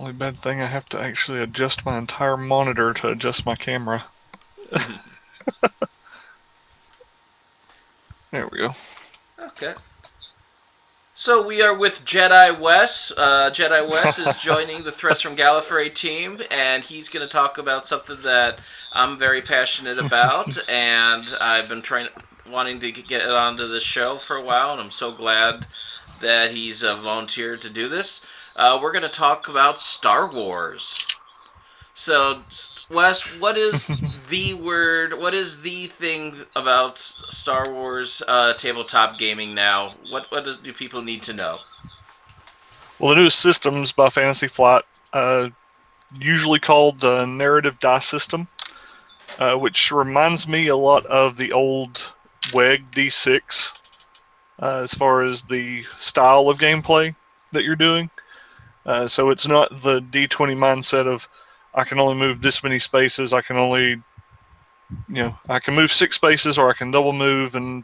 Only bad thing, I have to actually adjust my entire monitor to adjust my camera. There we go. Okay. So we are with Jedi Wes. Jedi Wes is joining the Threats from Gallifrey team, and he's going to talk about something that I'm very passionate about, and I've been wanting to get it onto the show for a while, and I'm so glad that he's volunteered to do this. We're going to talk about Star Wars. So, Wes, what is the word? What is the thing about Star Wars tabletop gaming now? Do people need to know? Well, the newest system's by Fantasy Flight, usually called the Narrative Dice System, which reminds me a lot of the old WEG D6 as far as the style of gameplay that you're doing. So it's not the D20 mindset of I can only move this many spaces. I can only, I can move 6 spaces, or I can double move and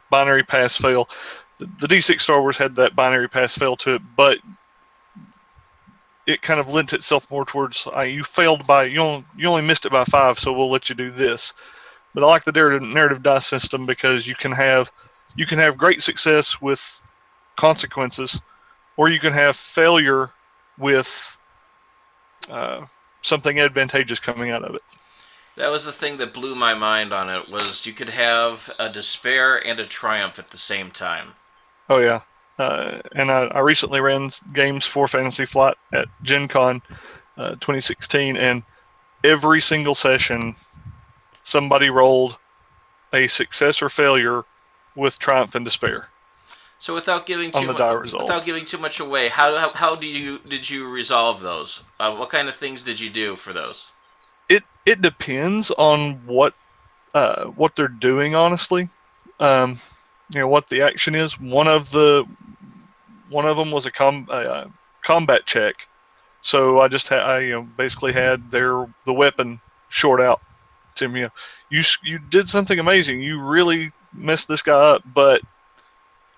binary pass fail. The D6 Star Wars had that binary pass fail to it, but it kind of lent itself more towards you failed by you only missed it by 5, so we'll let you do this. But I like the narrative dice system because you can have great success with consequences, or you can have failure with something advantageous coming out of it. That was the thing that blew my mind on it, was you could have a despair and a triumph at the same time. Oh yeah, and I recently ran games for Fantasy Flight at GenCon 2016, and every single session somebody rolled a success or failure with triumph and despair. So without giving too much away, how did you resolve those? What kind of things did you do for those? It depends on what they're doing, honestly. What the action is. One of them was a combat check, so I basically had the weapon short out to me. You did something amazing. You really messed this guy up, but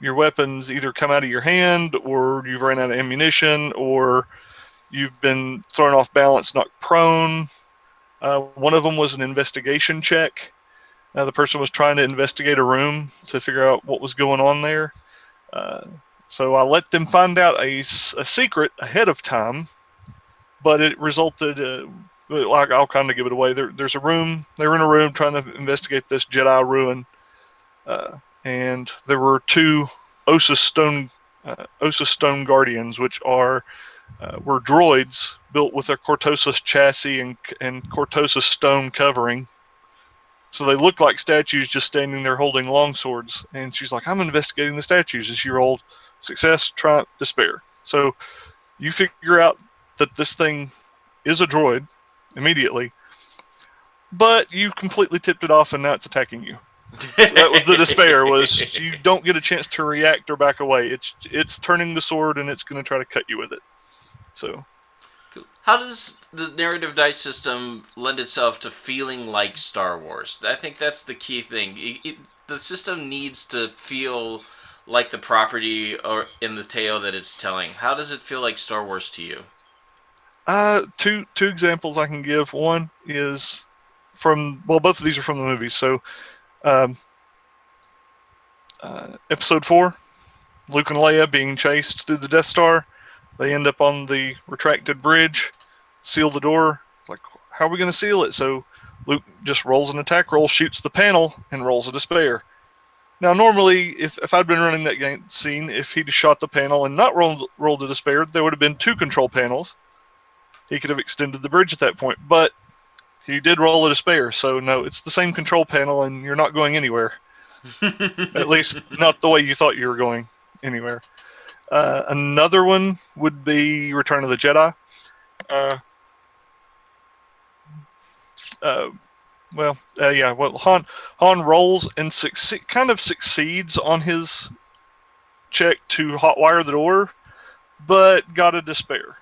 your weapons either come out of your hand, or you've ran out of ammunition, or you've been thrown off balance, knocked prone. One of them was an investigation check. The person was trying to investigate a room to figure out what was going on there. So I let them find out a secret ahead of time, but it resulted. I'll kind of give it away. There's a room. They were in a room trying to investigate this Jedi ruin, and there were 2 Osa Stone Guardians, which were droids built with a Cortosis chassis and Cortosis stone covering. So they looked like statues just standing there holding long swords. And she's like, I'm investigating the statues. And she rolled success, triumph, despair. So you figure out that this thing is a droid immediately, but you've completely tipped it off and now it's attacking you. So that was the despair, was you don't get a chance to react or back away. It's turning the sword and it's going to try to cut you with it. So, how does the narrative dice system lend itself to feeling like Star Wars? I think that's the key thing. The system needs to feel like the property or in the tale that it's telling. How does it feel like Star Wars to you? Two examples I can give. One is both of these are from the movies. So, Episode 4, Luke and Leia being chased through the Death Star. They end up on the retracted bridge, seal the door. It's like, how are we going to seal it? So Luke just rolls an attack roll, shoots the panel, and rolls a despair. Now, normally, if I'd been running that scene, if he'd shot the panel and not rolled a despair, there would have been 2 control panels. He could have extended the bridge at that point, but he did roll a despair, so no, it's the same control panel, and you're not going anywhere. At least not the way you thought you were going anywhere. Another one would be Return of the Jedi. Han rolls and succeeds on his check to hotwire the door, but got a despair.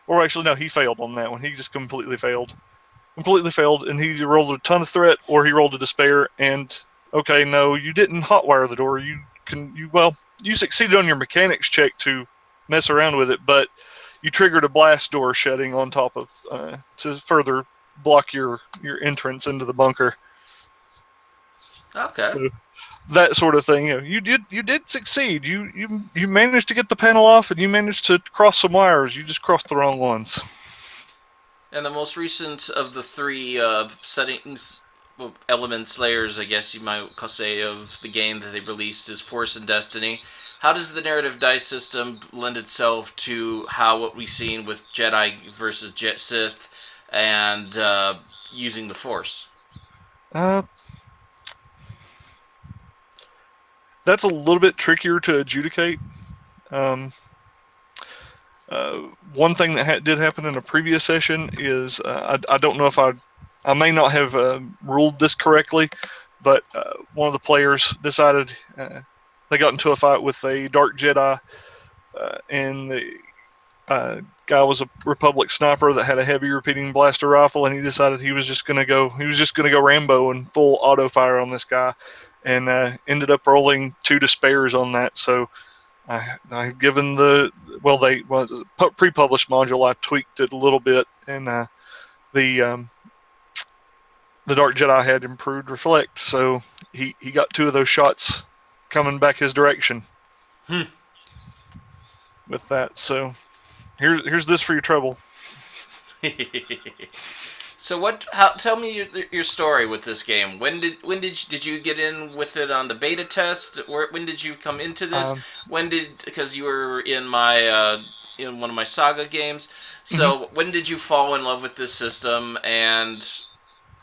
Or actually, no, he failed on that one. He just completely failed, and he either rolled a ton of threat or he rolled a despair. And okay, no, you didn't hotwire the door. You succeeded on your mechanics check to mess around with it, but you triggered a blast door shutting on top of to further block your entrance into the bunker. Okay. So that sort of thing. You did succeed. You managed to get the panel off, and you managed to cross some wires. You just crossed the wrong ones. And the most recent of the three settings, well, elements, layers, I guess you might say, of the game that they released is Force and Destiny. How does the narrative dice system lend itself to how what we've seen with Jedi versus Sith and using the Force? Uh, that's a little bit trickier to adjudicate. Um, one thing that did happen in a previous session is I don't know if I may not have ruled this correctly, but one of the players decided they got into a fight with a dark Jedi, and the guy was a Republic sniper that had a heavy repeating blaster rifle, and he decided he was just gonna go Rambo and full auto fire on this guy, and ended up rolling 2 despairs on that. So I given the they was a pre-published module. I tweaked it a little bit, and the Dark Jedi had improved reflect, so he got 2 of those shots coming back his direction with that. So here's this for your trouble. So tell me your story with this game. When did you get in with it on the beta test? When did you come into this? Because you were in my in one of my Saga games. So when did you fall in love with this system, and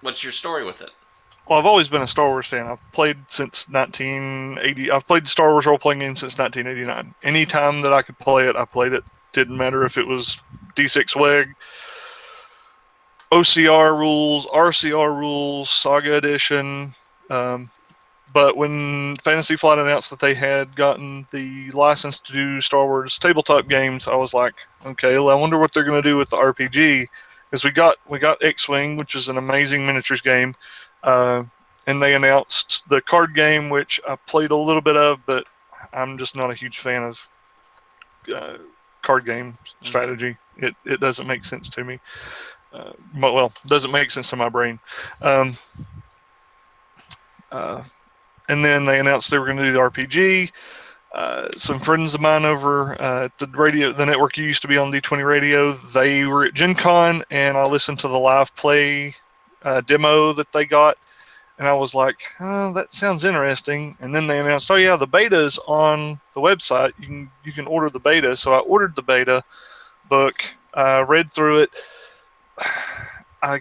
what's your story with it? Well, I've always been a Star Wars fan. I've played since 1980. I've played Star Wars role-playing games since 1989. Any time that I could play it, I played it. Didn't matter if it was D6 WEG, OCR rules, RCR rules, Saga Edition. But when Fantasy Flight announced that they had gotten the license to do Star Wars tabletop games, I was like, okay, well, I wonder what they're going to do with the RPG. Because we got X-Wing, which is an amazing miniatures game, and they announced the card game, which I played a little bit of, but I'm just not a huge fan of card game strategy. It doesn't make sense to me. Doesn't make sense to my brain. And then they announced they were going to do the RPG. Some friends of mine over at the network you used to be on, D20 Radio, they were at GenCon, and I listened to the live play demo that they got, and I was like, oh, that sounds interesting. And then they announced, oh yeah, the beta's on the website. You can order the beta. So I ordered the beta book, read through it. I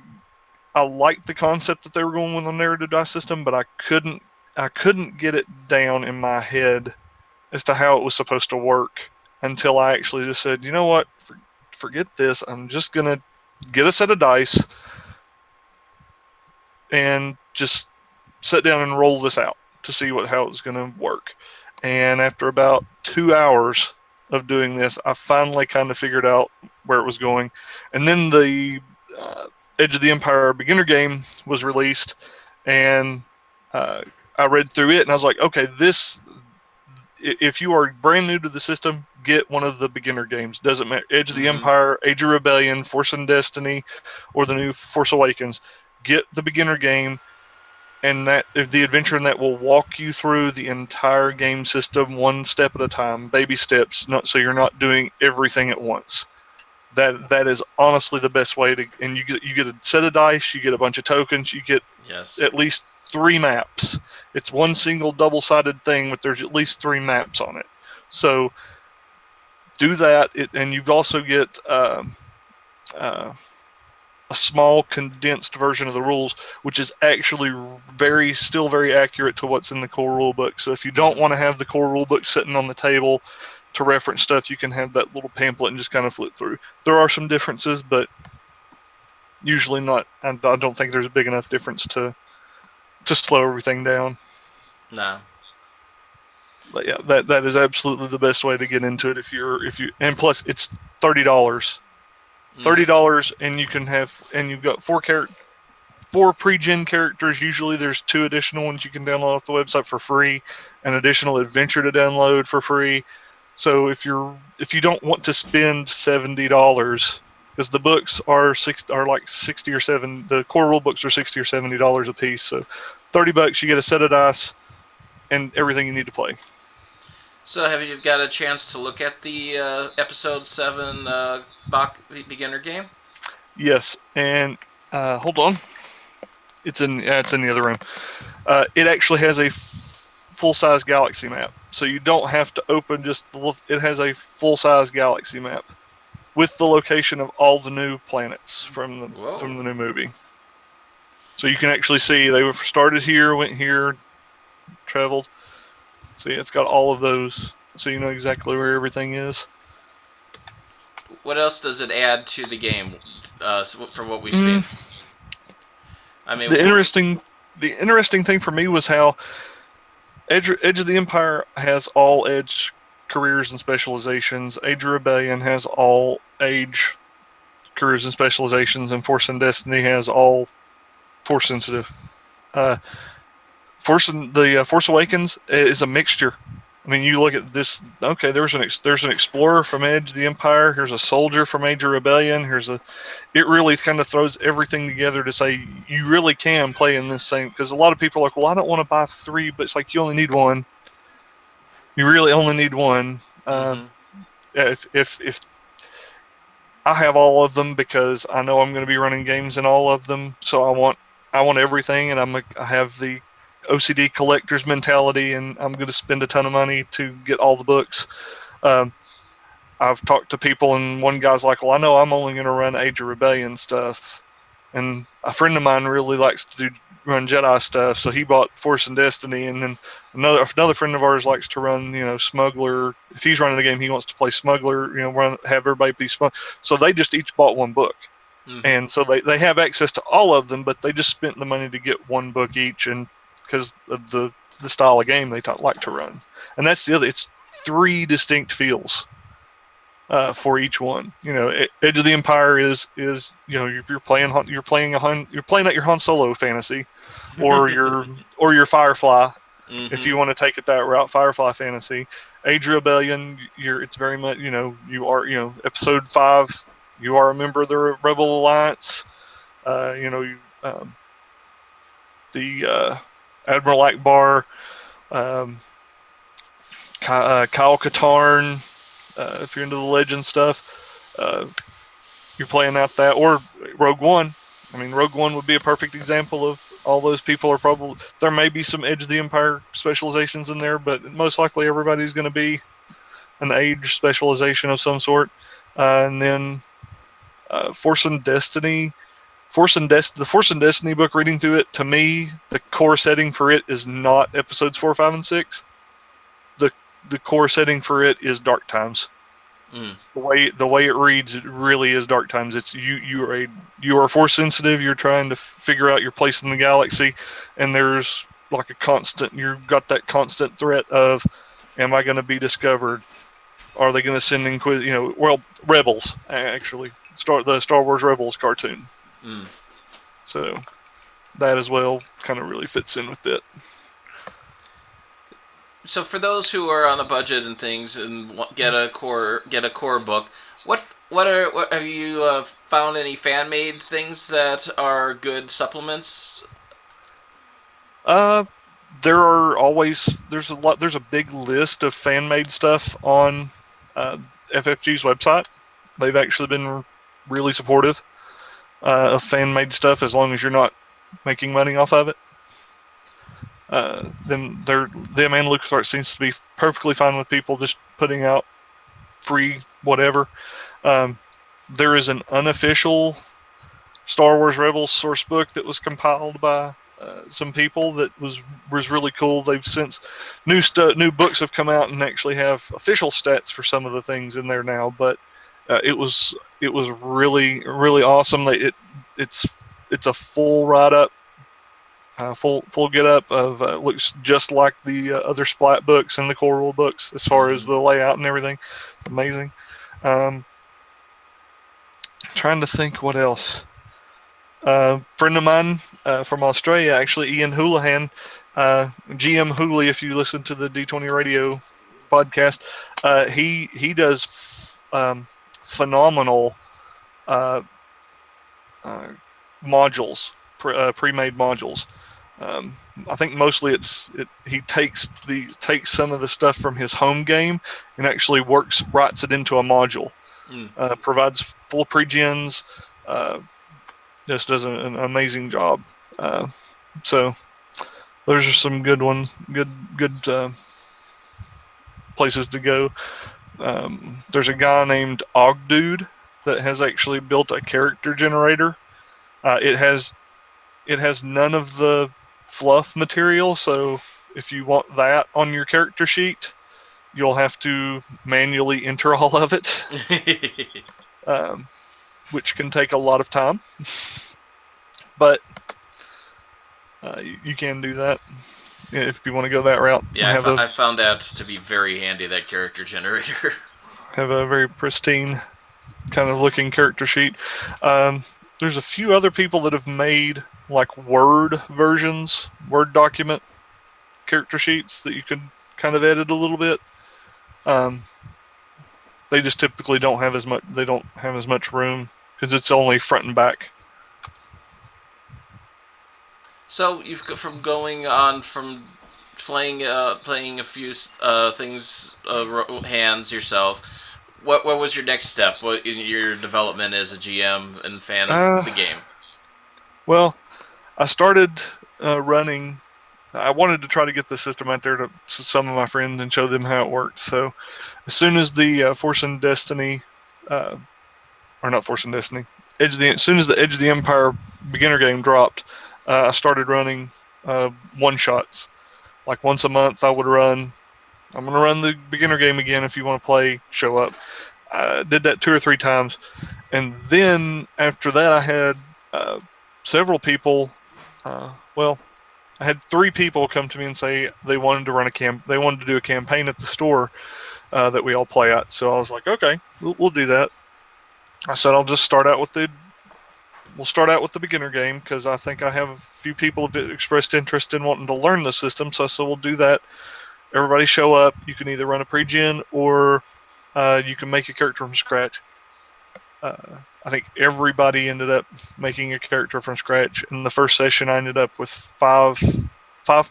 liked the concept that they were going with the narrative dice system, but I couldn't get it down in my head as to how it was supposed to work until I actually just said, you know what, forget this. I'm just gonna get a set of dice and just sit down and roll this out to see how it's gonna work. And after about 2 hours of doing this, I finally kind of figured out where it was going. And then the Edge of the Empire beginner game was released, and I read through it, and I was like, okay, if you are brand new to the system, get one of the beginner games. Doesn't matter, Edge of the Empire, Age of Rebellion, Force and Destiny, or the new Force Awakens. Get the beginner game, and the adventure in that will walk you through the entire game system one step at a time, baby steps, so you're not doing everything at once. That is honestly the best way to. And you get a set of dice, you get a bunch of tokens, you get at least 3 maps. It's one single double-sided thing, but there's at least 3 maps on it. So do that, and you've also get a small condensed version of the rules, which is actually still very accurate to what's in the core rulebook. So if you don't want to have the core rulebook sitting on the table to reference stuff, you can have that little pamphlet and just kind of flip through. There are some differences, but usually not. I don't think there's a big enough difference to slow everything down. No. But yeah, that is absolutely the best way to get into it. And plus it's $30. $30, and you've got 4 pre-gen characters. Usually there's 2 additional ones you can download off the website for free, an additional adventure to download for free. So if you don't want to spend $70, because the books are like 60 or 7, the core rule books are $60 or $70 a piece. So $30 you get a set of dice and everything you need to play. So have you got a chance to look at the episode 7 beginner game? Yes, and hold on, it's in the other room. It actually has a full-size galaxy map, so you don't have to open it has a full-size galaxy map with the location of all the new planets from the new movie. So you can actually see they were started here, went here, traveled. So yeah, it's got all of those, so you know exactly where everything is. What else does it add to the game from what we've Mm, seen? I mean, the interesting thing for me was how Edge of the Empire has all Edge careers and specializations. Age of Rebellion has all Age careers and specializations, and Force and Destiny has all Force sensitive. Force Awakens is a mixture. I mean, you look at this. Okay, there's an explorer from Edge of the Empire. Here's a soldier from Age of Rebellion. It really kind of throws everything together to say you really can play in this same. Because a lot of people are like, well, I don't want to buy 3, but it's like you only need one. You really only need one. mm-hmm. If I have all of them because I know I'm going to be running games in all of them, so I want everything, and I have the OCD collector's mentality, and I'm going to spend a ton of money to get all the books. I've talked to people, and one guy's like, well, I know I'm only going to run Age of Rebellion stuff. And a friend of mine really likes to run Jedi stuff, so he bought Force and Destiny. And then another friend of ours likes to run, Smuggler. If he's running a game, he wants to play Smuggler, have everybody be Smuggler. So they just each bought one book. Mm-hmm. And so they have access to all of them, but they just spent the money to get one book each, and because of the style of game they like to run. And that's the other. It's 3 distinct feels for each one. Edge of the Empire is you're playing at your Han Solo fantasy, or your Firefly, mm-hmm. if you want to take it that route, Firefly fantasy. Age of Rebellion, it's very much you are Episode 5. You are a member of the Rebel Alliance. The Admiral Akbar, Kyle Katarn. If you're into the Legend stuff, you're playing out that, or Rogue One. I mean, Rogue One would be a perfect example of all those people are probably. There may be some Edge of the Empire specializations in there, but most likely everybody's going to be an Age specialization of some sort. And then Force and Destiny. The Force and Destiny book, reading through it, to me, the core setting for it is not episodes 4, 5, and 6. The core setting for it is Dark Times. Mm. The way it reads, it really is Dark Times. It's you are Force sensitive. You're trying to figure out your place in the galaxy, and there's like a constant. You've got that constant threat of, am I going to be discovered? Are they going to send in Rebels actually? The Star Wars Rebels cartoon. Mm. So that as well kind of really fits in with it. So for those who are on a budget and things and get a core book, what have you found any fan made things that are good supplements? There's a big list of fan made stuff on FFG's website. They've actually been really supportive of fan made stuff as long as you're not making money off of it. Then them and LucasArts seems to be perfectly fine with people just putting out free whatever. There is an unofficial Star Wars Rebels source book that was compiled by some people that was really cool. They've since new books have come out and actually have official stats for some of the things in there now. But it was really, really awesome. It's a full write up. Full get up of looks just like the other Splat books and the core rule books as far as the layout and everything. It's amazing. Trying to think what else. Friend of mine from Australia, actually, Ian Houlihan, GM Hooley, if you listen to the D20 radio podcast. He does phenomenal uh, modules, pre-made modules. I think mostly he takes some of the stuff from his home game and actually writes it into a module. Provides full pre-gens. Just does an amazing job. So those are some good ones. Good places to go. There's a guy named Ogdude that has actually built a character generator. It has none of the fluff material, so if you want that on your character sheet, you'll have to manually enter all of it, which can take a lot of time. But you can do that if you want to go that route. Yeah, I found that to be very handy, that character generator. Have a very pristine kind of looking character sheet. There's a few other people that have made like Word document character sheets that you can kind of edit a little bit. They just typically don't have as much room because it's only front and back. So you've from going on from playing a few things hands yourself. What was your next step? What in your development as a GM and fan of the game? Well, I started running. I wanted to try to get the system out there to some of my friends and show them how it worked. So, as soon as the Force and Destiny, or not Force and Destiny, as soon as the Edge of the Empire beginner game dropped, I started running one shots. Like once a month, I would run. I'm going to run the beginner game again. If you want to play, show up. I did that 2 or 3 times, and then after that, I had several people. I had 3 people come to me and say they wanted to They wanted to do a campaign at the store that we all play at. So I was like, okay, we'll do that. I said I'll just start out with We'll start out with the beginner game because I think I have a few people that expressed interest in wanting to learn the system. So we'll do that. Everybody show up. You can either run a pre-gen or you can make a character from scratch. I think everybody ended up making a character from scratch. In the first session, I ended up with five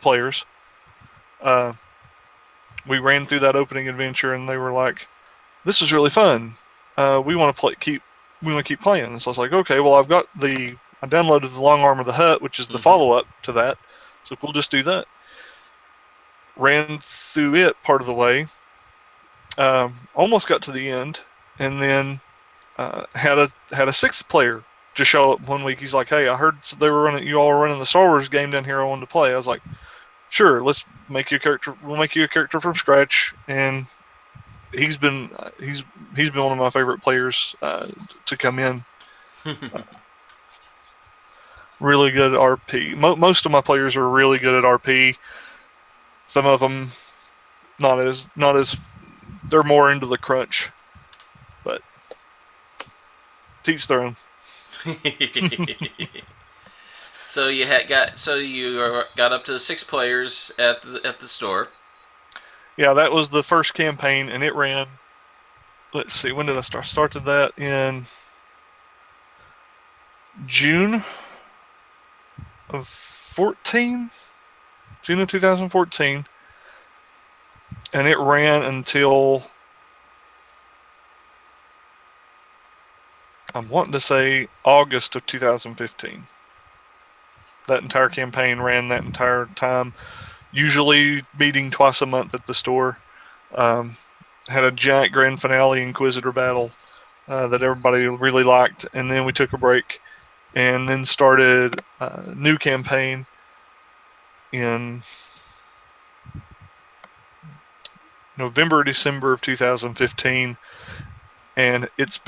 players. We ran through that opening adventure, and they were like, "This is really fun. We want to keep playing." And so I was like, "Okay, well, I downloaded the Long Arm of the Hutt, which is the follow-up to that. So we'll just do that." Ran through it part of the way. Almost got to the end, and then had a 6th player just show up one week. He's like, "Hey, I heard you all were running the Star Wars game down here. I wanted to play." I was like, "Sure, let's make you a character. We'll make you a character from scratch." And he's been one of my favorite players to come in. Really good at RP. Most of my players are really good at RP. Some of them not as they're more into the crunch, but teach their own. So you got up to 6 players at the store. Yeah, that was the first campaign, and it ran. Let's see, when did I start? Started that in June of 14. June of 2014, and it ran until I'm wanting to say August of 2015. That entire campaign ran that entire time, usually meeting twice a month at the store. Had a giant grand finale Inquisitor battle that everybody really liked, and then we took a break and then started a new campaign in November, December of 2015, and it's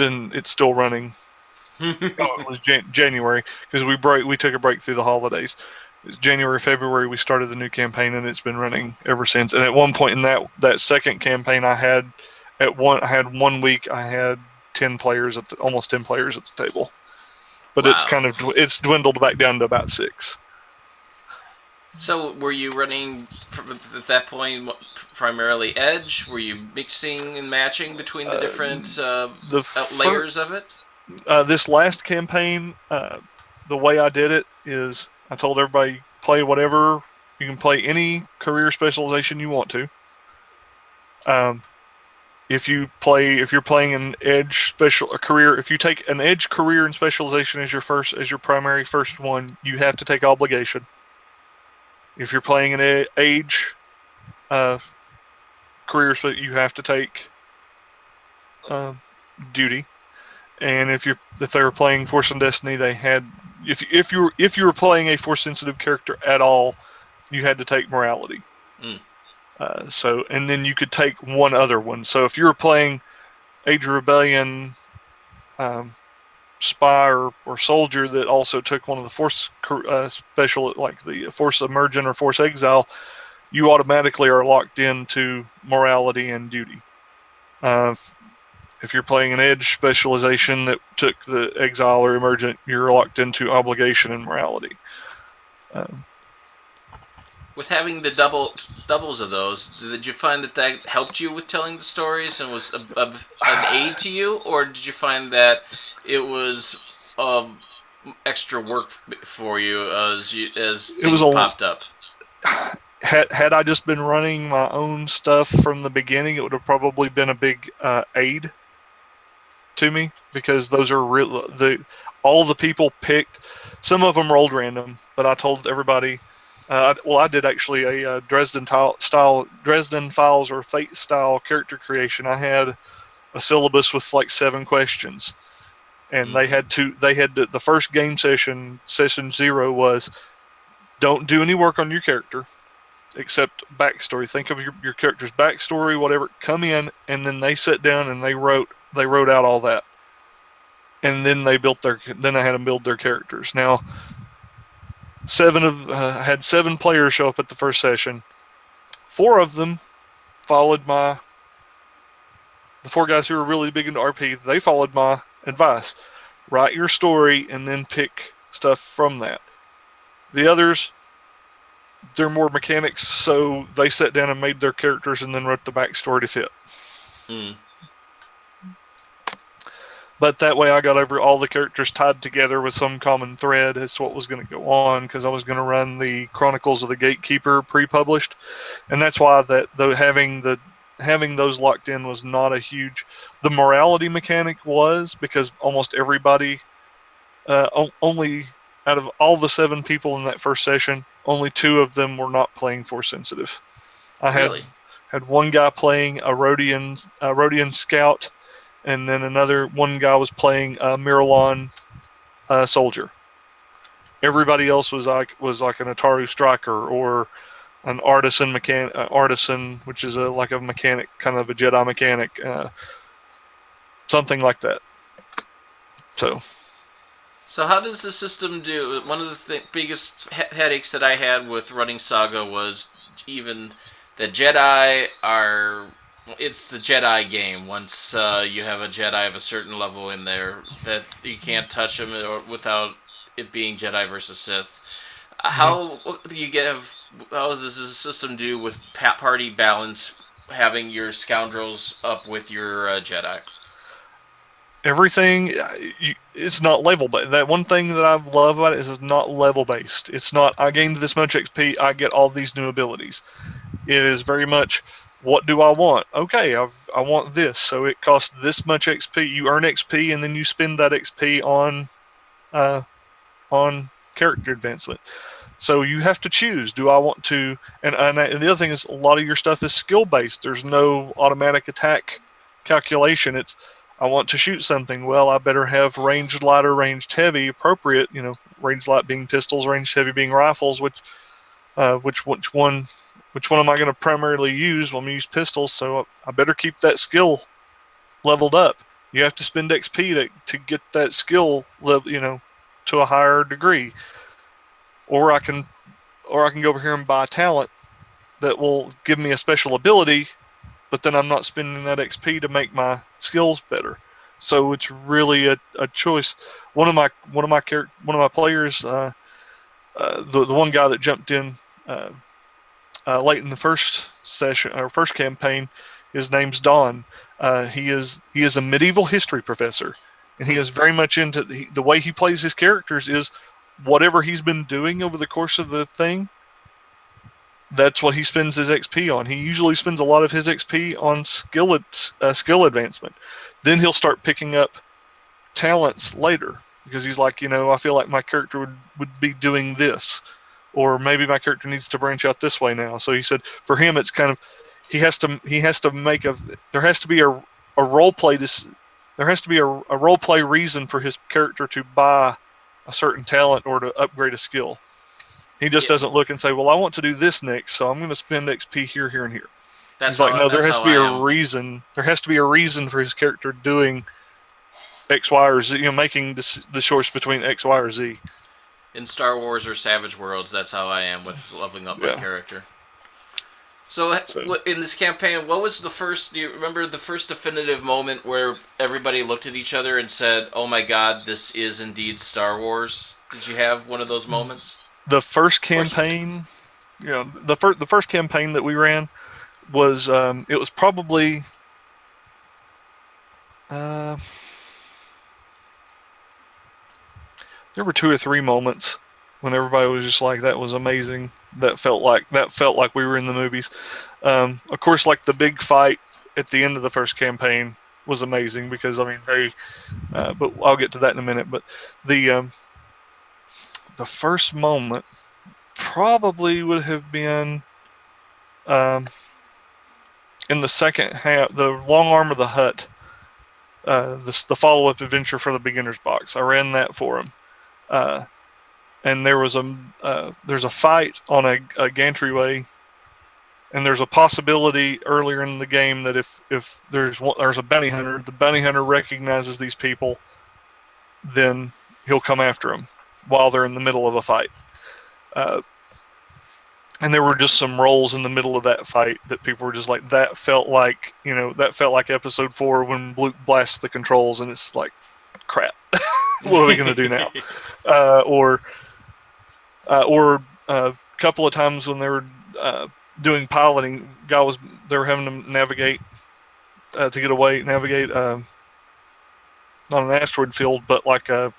still running. It was January because we took a break through the holidays. It's January, February we started the new campaign, and it's been running ever since. And at one point in that second campaign, I had 1 week I had 10 players almost 10 players at the table, but wow. It's dwindled back down to about 6. So were you running at that point primarily edge? Were you mixing and matching between the different The layers of it? this last campaign, the way I did it is I told everybody play whatever you can play any career specialization you want to. Um, if you're playing an edge special a career, if you take an edge career and specialization as your primary first one, you have to take obligation. If you're playing an age uh, career, you have to take uh, duty. And if they were playing Force and Destiny, they had if you were playing a force sensitive character at all, you had to take morality. Mm. And then you could take one other one. So if you were playing Age of Rebellion, spy or soldier that also took one of the force special, like the Force Emergent or Force Exile, you automatically are locked into morality and duty. If you're playing an edge specialization that took the exile or emergent, you're locked into obligation and morality. With having the doubles of those, did you find that helped you with telling the stories and was an aid to you, or did you find that it was extra work for you as things popped up? Had I just been running my own stuff from the beginning, it would have probably been a big aid to me, because those are all the people picked. Some of them rolled random, but I told everybody. I did actually a Dresden Files or Fate style character creation. I had a syllabus with like 7 questions, and they had the first game session 0 was, don't do any work on your character except backstory. Think of your character's backstory, whatever. Come in, and then they sat down and they wrote out all that, and then they then I had them build their characters. Now, I had 7 players show up at the first session. 4 of them followed the 4 guys who were really big into RP. They followed my advice: write your story and then pick stuff from that. The others, they're more mechanics, so they sat down and made their characters and then wrote the backstory to fit. Mm. But that way I got over all the characters tied together with some common thread as to what was going to go on, because I was going to run the Chronicles of the Gatekeeper pre-published, and that's why having those locked in was not a huge. The morality mechanic was, because almost everybody, only out of all the 7 people in that first session, only 2 of them were not playing Force sensitive. I had one guy playing a Rodian Scout, and then one guy was playing a Miralon soldier. Everybody else was like an Ataru striker or an artisan which is like a mechanic, kind of a Jedi mechanic, something like that. So how does the system do? One of the biggest headaches that I had with running Saga was even the Jedi are. It's the Jedi game. Once you have a Jedi of a certain level in there, that you can't touch them without it being Jedi versus Sith. How do you How does the system do with party balance, having your scoundrels up with your Jedi? Everything, it's not level based. That one thing that I love about it is it's not level based. It's not, I gained this much XP, I get all these new abilities. It is very much, what do I want? Okay, I want this, so it costs this much XP. You earn XP, and then you spend that XP on character advancement. So you have to choose. Do I want to? And the other thing is, a lot of your stuff is skill based. There's no automatic attack calculation. It's, I want to shoot something. Well, I better have ranged light or ranged heavy appropriate. Ranged light being pistols, ranged heavy being rifles. Which one am I going to primarily use? Well, I'm going to use pistols, so I better keep that skill leveled up. You have to spend XP to get that skill level, to a higher degree. Or I can go over here and buy talent that will give me a special ability, but then I'm not spending that XP to make my skills better. So it's really a choice. One of my players, the one guy that jumped in late in the first session or first campaign. His name's Don. He is a medieval history professor, and he is very much into the way he plays his characters is whatever he's been doing over the course of the thing. That's what he spends his XP on. He usually spends a lot of his XP on skill advancement. Then he'll start picking up talents later because he's like, I feel like my character would be doing this, or maybe my character needs to branch out this way now. So he said for him it's kind of he has to make there has to be a role play there has to be a role play reason for his character to buy a certain talent or to upgrade a skill. He just doesn't look and say, well, I want to do this next, so I'm going to spend XP here, here, and here. He's like, no, there has to be a reason. There has to be a reason for his character doing X, Y, or Z, making the choice between X, Y, or Z. In Star Wars or Savage Worlds, that's how I am with leveling up my character. So in this campaign, what was do you remember the first definitive moment where everybody looked at each other and said, oh my god, this is indeed Star Wars? Did you have one of those moments? The first campaign, the first campaign that we ran was, it was probably, there were 2 or 3 moments when everybody was just like, that was amazing. That felt like we were in the movies. Of course, like the big fight at the end of the first campaign was amazing because but I'll get to that in a minute. But the first moment probably would have been in the second half, the Long Arm of the Hutt, the follow-up adventure for the beginner's box. I ran that for him. And there's a fight on a gantryway, and there's a possibility earlier in the game that if there's a bounty hunter, the bounty hunter recognizes these people, then he'll come after them while they're in the middle of a fight. And there were just some rolls in the middle of that fight that people were just like, that felt like episode 4 when Luke blasts the controls, and it's like, crap, what are we gonna do now? Or a couple of times when they were doing piloting, they were having to navigate not an asteroid field, but like air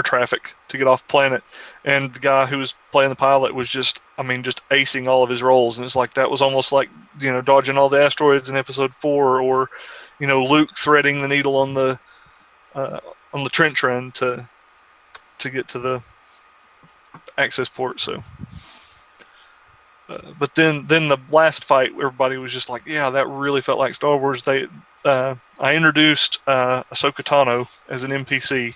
traffic to get off planet, and the guy who was playing the pilot was just acing all of his rolls, and it's like that was almost like dodging all the asteroids in episode 4, or Luke threading the needle on the trench run to get to the access port. So but then the last fight, everybody was just like, yeah, that really felt like Star Wars. I introduced Ahsoka Tano as an NPC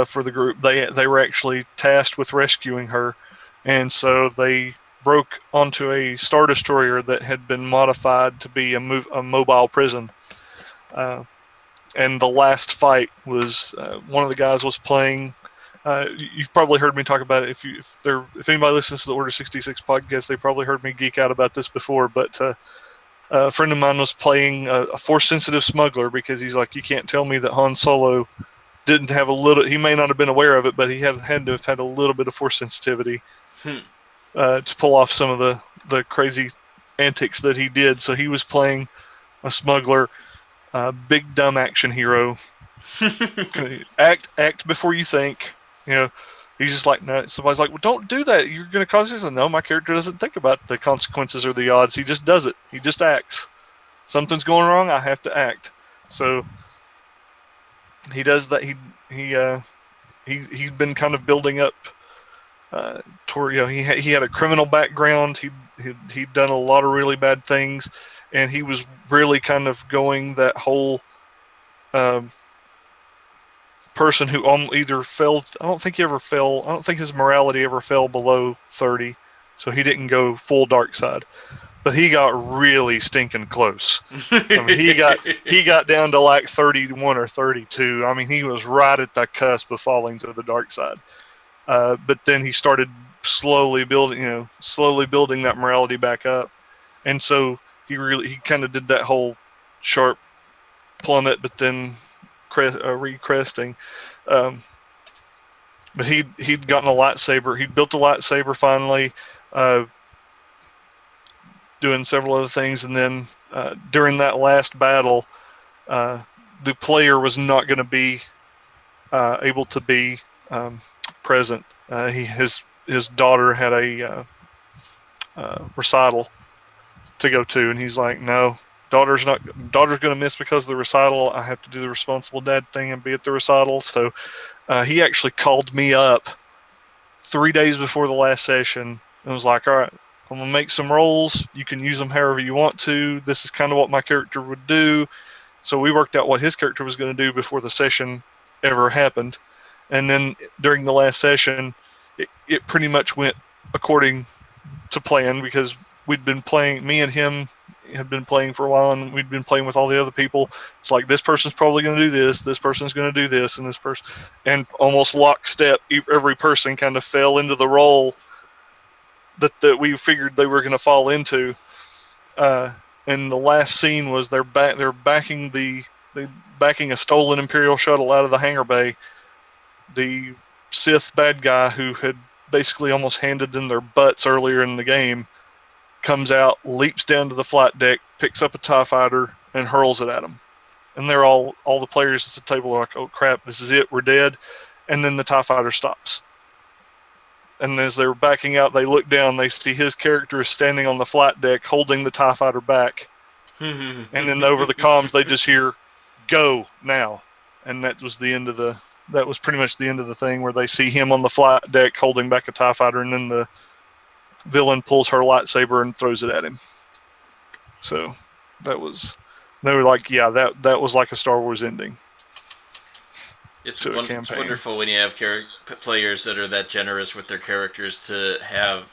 for the group. They were actually tasked with rescuing her, and so they broke onto a Star Destroyer that had been modified to be a mobile prison. And the last fight was one of the guys was playing. You've probably heard me talk about it. If anybody listens to the Order 66 podcast, they probably heard me geek out about this before. But a friend of mine was playing a force-sensitive smuggler because he's like, you can't tell me that Han Solo didn't have a little. He may not have been aware of it, but he had to have had a little bit of force sensitivity to pull off some of the crazy antics that he did. So he was playing a smuggler, big dumb action hero. Act before you think. He's just like, no. Somebody's like, well, don't do that. You're going to cause this. And no, my character doesn't think about the consequences or the odds. He just does it. He just acts. Something's going wrong. I have to act. So he does that. He's been kind of building up toward. He had a criminal background. He'd done a lot of really bad things, and he was really kind of going that whole. Person who either fell. I don't think he ever fell. I don't think his morality ever fell below 30, so he didn't go full dark side. But he got really stinking close. He got down to like 31 or 32. He was right at the cusp of falling to the dark side. But then he started slowly building that morality back up, and so he kind of did that whole sharp plummet, but then recresting. But he'd gotten a lightsaber. He'd built a lightsaber finally. uh, doing several other things, and then during that last battle, the player was not going to be able to be present. His daughter had a recital to go to, and he's like, "No, daughter's going to miss because of the recital. I have to do the responsible dad thing and be at the recital." So he actually called me up 3 days before the last session and was like, "All right, I'm gonna make some rolls. You can use them however you want to. This is kind of what my character would do." So we worked out what his character was going to do before the session ever happened, and then during the last session, it pretty much went according to plan because we'd been playing. Me and him had been playing for a while, and we'd been playing with all the other people. It's like, this person's probably going to do this person's going to do this, and this person, and almost lockstep, every person kind of fell into the role that we figured they were going to fall into. And the last scene was they're backing a stolen Imperial shuttle out of the hangar bay. The Sith bad guy who had basically almost handed in their butts earlier in the game comes out, leaps down to the flight deck, picks up a TIE fighter, and hurls it at them. And they're all the players at the table are like, "Oh crap, this is it, we're dead." And then the TIE fighter stops. And as they're backing out, they look down, they see his character is standing on the flight deck holding the TIE fighter back. And then over the comms, they just hear, "Go now." And that was pretty much the end of the thing, where they see him on the flight deck holding back a TIE fighter, and then the villain pulls her lightsaber and throws it at him. So they were like, yeah, that was like a Star Wars ending. It's wonderful when you have players that are that generous with their characters to have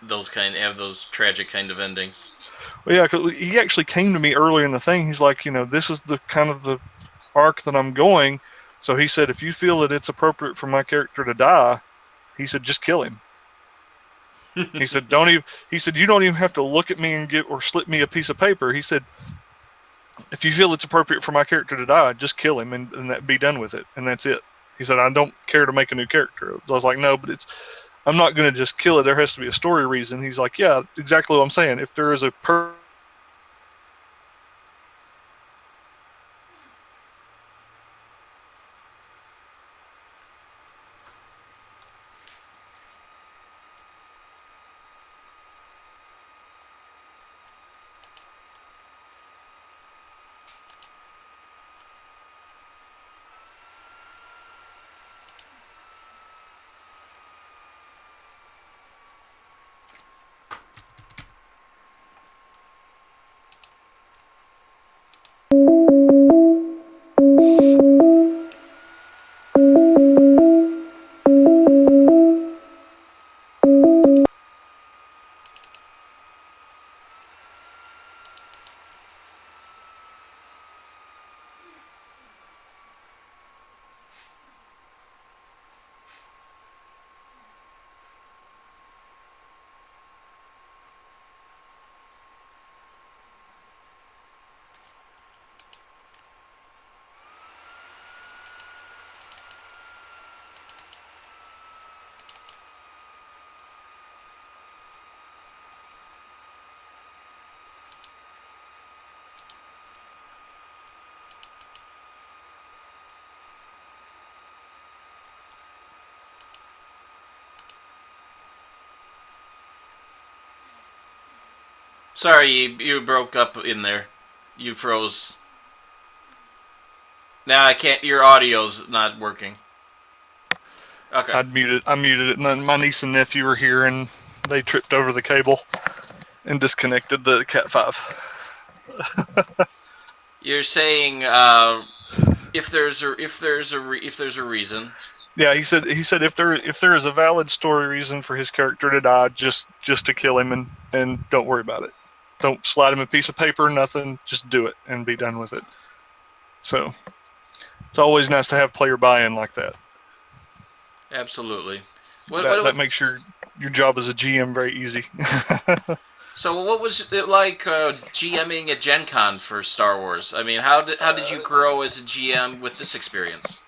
those tragic kind of endings. Well, yeah, 'cause he actually came to me earlier in the thing. He's like, this is the kind of the arc that I'm going. So he said, if you feel that it's appropriate for my character to die, he said, just kill him. He said, you don't even have to look at me or slip me a piece of paper. He said, if you feel it's appropriate for my character to die, just kill him and that be done with it. And that's it. He said, I don't care to make a new character. I was like, no, but I'm not going to just kill it. There has to be a story reason. He's like, yeah, exactly what I'm saying. If there is a Sorry, you broke up in there. You froze. Now I can't. Your audio's not working. Okay. I muted it, and then my niece and nephew were here, and they tripped over the cable and disconnected the Cat 5. You're saying if there's a reason. Yeah, he said if there is a valid story reason for his character to die, just to kill him and don't worry about it. Don't slide him a piece of paper, nothing. Just do it and be done with it. So it's always nice to have player buy-in like that. Absolutely. That makes your job as a GM very easy. So what was it like GMing at GenCon for Star Wars? I mean, how did you grow as a GM with this experience?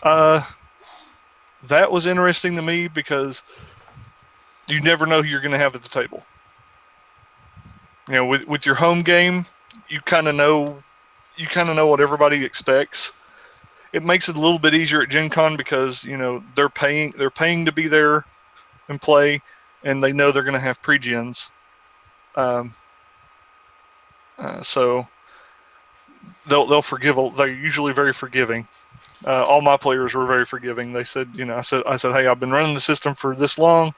That was interesting to me because you never know who you're going to have at the table. With your home game, you kind of know what everybody expects. It makes it a little bit easier at GenCon because they're paying to be there and play, and they know they're going to have pre-gens. So they'll forgive. They're usually very forgiving. All my players were very forgiving. They said, I said, hey, I've been running the system for this long.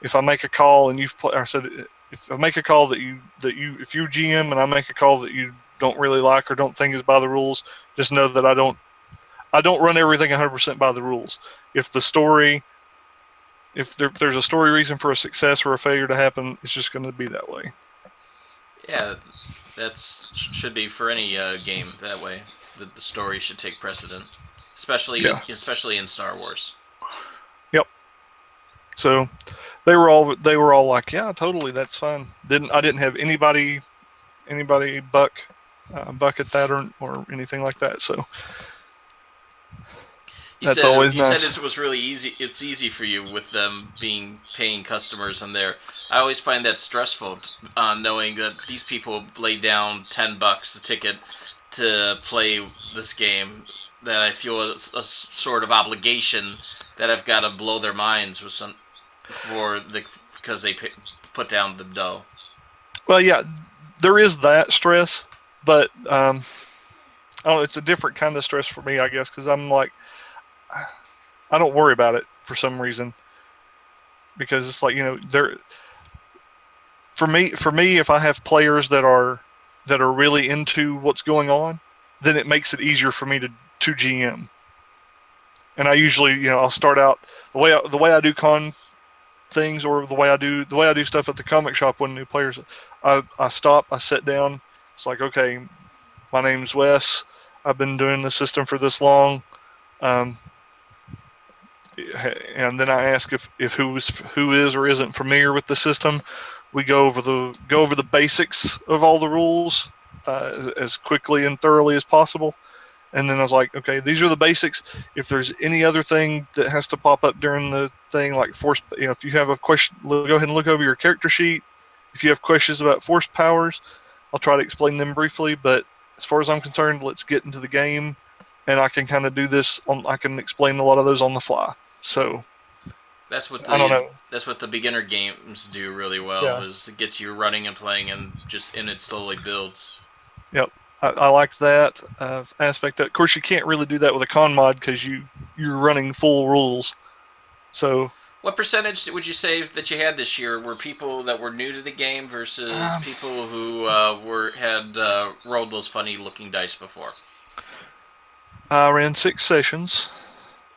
If I make a call and I said, if I make a call if you GM and I make a call that you don't really like or don't think is by the rules, just know that I don't run everything 100% by the rules. If there's a story reason for a success or a failure to happen, it's just going to be that way. Yeah, should be for any game that way. The story should take precedent, especially in Star Wars. Yep. So they were all like, yeah, totally, that's fine. I didn't have anybody buck at that or anything like that. So that's always nice. You said it was really easy. It's easy for you with them being paying customers on there. I always find that stressful, knowing that these people lay down $10 a ticket to play this game. That I feel a sort of obligation that I've got to blow their minds with because they put down the dough. Well, yeah, there is that stress, but it's a different kind of stress for me, I guess, because I'm like, I don't worry about it for some reason, because it's like for me, if I have players that are really into what's going on, then it makes it easier for me to GM. And I usually, I'll start out the way I do con things, or the way I do stuff at the comic shop when new players. I stop, I sit down. It's like, okay, my name's Wes. I've been doing the system for this long. And then I ask if who is or isn't familiar with the system. We go over the basics of all the rules as quickly and thoroughly as possible. And then I was like, okay, these are the basics. If there's any other thing that has to pop up during the thing, like force, if you have a question, go ahead and look over your character sheet. If you have questions about force powers, I'll try to explain them briefly. But as far as I'm concerned, let's get into the game, and I can kind of do this. I can explain a lot of those on the fly. So I don't know. That's what the beginner games do really well. Yeah. Is it gets you running and playing, and it slowly builds. Yep. I like that aspect. Of course, you can't really do that with a con mod because you're running full rules. So, what percentage would you say that you had this year were people that were new to the game versus people who had rolled those funny looking dice before? I ran 6 sessions,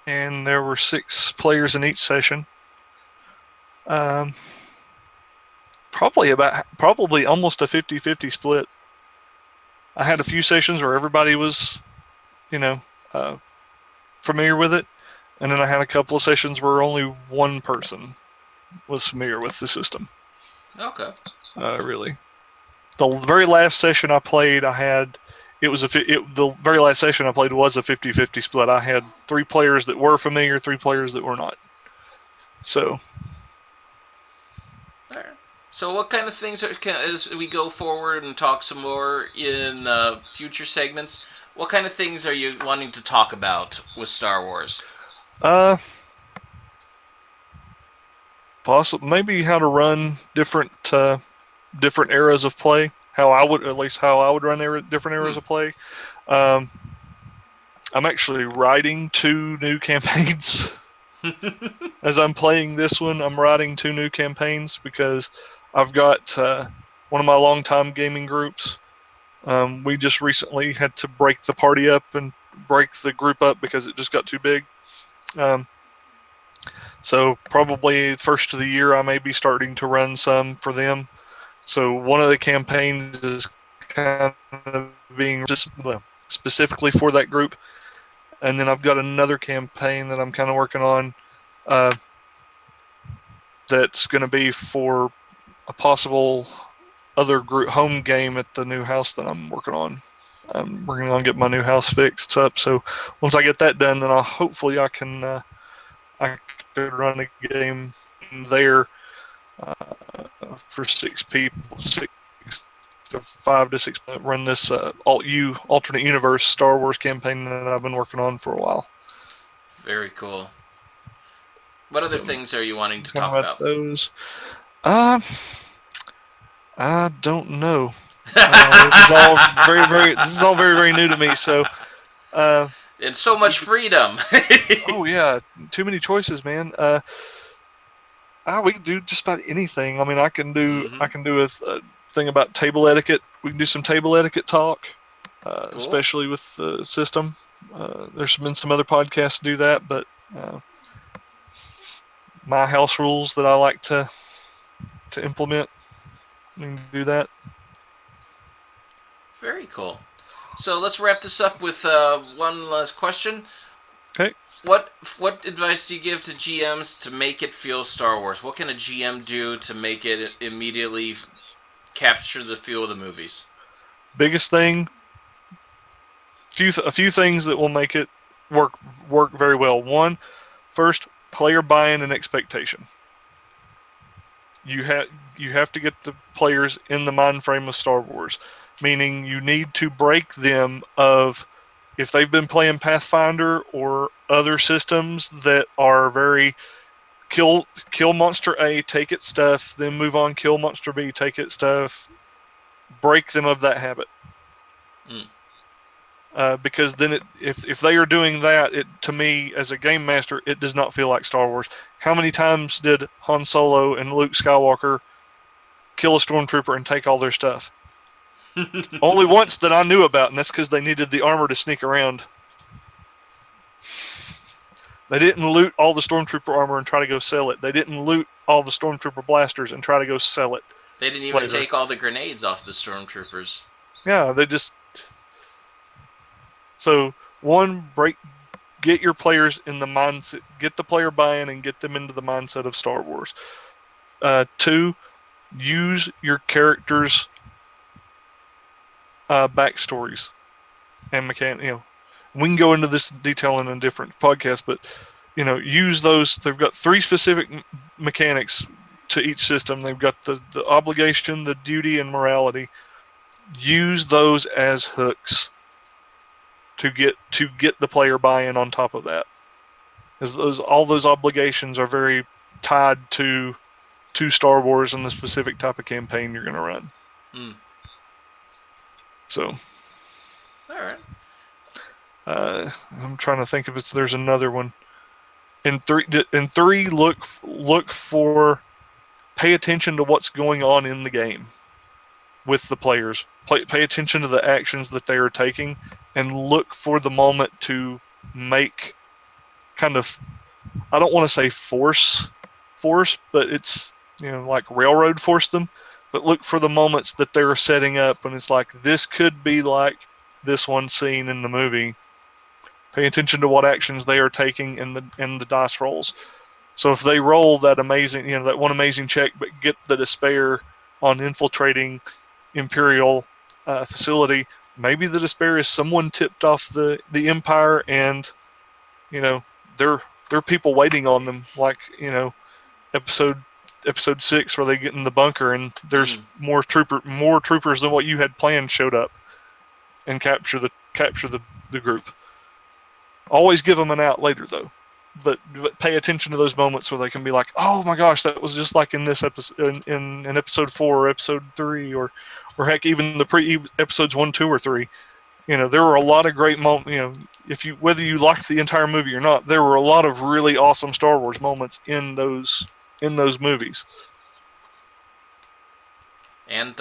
and there were 6 players in each session. Probably almost a 50-50 split. I had a few sessions where everybody was, familiar with it, and then I had a couple of sessions where only one person was familiar with the system. Okay. Really, the very last session I played, the very last session I played was a 50-50 split. I had 3 players that were familiar, 3 players that were not. So. All right. So what kind of things as we go forward and talk some more in future segments, what kind of things are you wanting to talk about with Star Wars? Possibly maybe how to run different eras of play. How I would run different eras of play. I'm actually writing 2 new campaigns. As I'm playing this one, I'm writing 2 new campaigns because I've got one of my longtime gaming groups. We just recently had to break the party up and break the group up because it just got too big. So probably first of the year, I may be starting to run some for them. So one of the campaigns is kind of being just specifically for that group. And then I've got another campaign that I'm kind of working on that's going to be for a possible other group home game at the new house that I'm working on. We're going to get my new house fixed up. So once I get that done, then hopefully I can run a game there. for 6 people, 5 to 6 run this alternate universe Star Wars campaign that I've been working on for a while. Very cool. What other So, things are you wanting to kind talk of about about? those. I don't know. This is all very, very new to me. So, uh, And so much we, freedom. oh yeah, too many choices, man. We can do just about anything. I mean, Mm-hmm. I can do a thing about table etiquette. We can do some table etiquette talk, Cool. especially with the system. There's been some other podcasts do that, but uh, my house rules that I like to implement, we can do that. Very cool. So let's wrap this up with one last question. Okay. What advice do you give to GMs to make it feel Star Wars? What can a GM do to make it immediately capture the feel of the movies? Biggest thing, a few things that will make it work work very well. One, first, player buy-in and expectation. You have you have to get the players in the mind frame of Star Wars, meaning you need to break them of if they've been playing Pathfinder or other systems that are very kill monster A, take its stuff, then move on, kill monster B, take its stuff, break them of that habit. Mm. Because then if they are doing that, it to me as a game master, it does not feel like Star Wars. How many times did Han Solo and Luke Skywalker kill a stormtrooper and take all their stuff? Only once that I knew about, and that's because they needed the armor to sneak around. They didn't loot all the stormtrooper armor and try to go sell it. They didn't loot all the stormtrooper blasters and try to go sell it They didn't even later. take all the grenades off the stormtroopers. Yeah, they just so one get your players in the mindset, get the player buy-in and get them into the mindset of Star Wars. Two, use your characters' backstories and mechanic. We can go into this detail in a different podcast, but use those. They've got 3 specific mechanics to each system. They've got the obligation, the duty, and morality. Use those as hooks to get the player buy-in on top of that, because all those obligations are very tied to Star Wars and the specific type of campaign you're going to run. Mm. So, All right. I'm trying to think if there's another one. In three, look for, pay attention to what's going on in the game with the players. Pay attention to the actions that they are taking, and look for the moment to make kind of, I don't want to say force, but it's like railroad force them. But look for the moments that they're setting up, and it's like this could be like this one scene in the movie. Pay attention to what actions they are taking in the dice rolls. So if they roll that amazing, that one amazing check, but get the despair on infiltrating Imperial facility, maybe the despair is someone tipped off the Empire, and there are people waiting on them, like episode 6 where they get in the bunker and there's Mm. more troopers than what you had planned showed up and capture the group. Always give them an out later though, but pay attention to those moments where they can be like, oh my gosh, that was just like in this episode, in episode 4 or episode 3, or heck, even the pre episodes 1, 2, or 3. There were a lot of great moments. Whether you liked the entire movie or not, there were a lot of really awesome Star Wars moments in those movies. And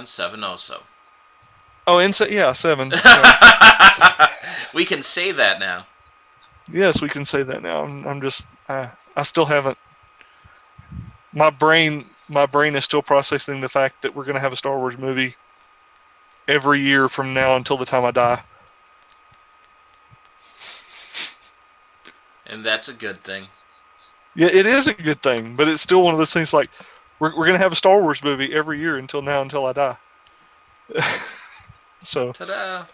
7 also. Oh, and 7. Yeah. We can say that now. Yes, we can say that now. I'm just I still haven't. My brain is still processing the fact that we're going to have a Star Wars movie every year from now until the time I die. And that's a good thing. Yeah, it is a good thing, but it's still one of those things like we're going to have a Star Wars movie every year until I die. So, Ta-da!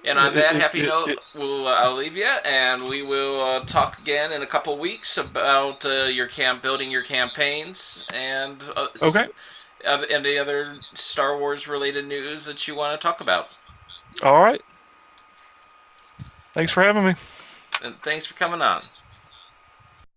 And on that happy It, note, it, I'll leave you, and we will talk again in a couple weeks about building your campaigns, and okay. any other Star Wars related news that you want to talk about. All right. Thanks for having me. And thanks for coming on.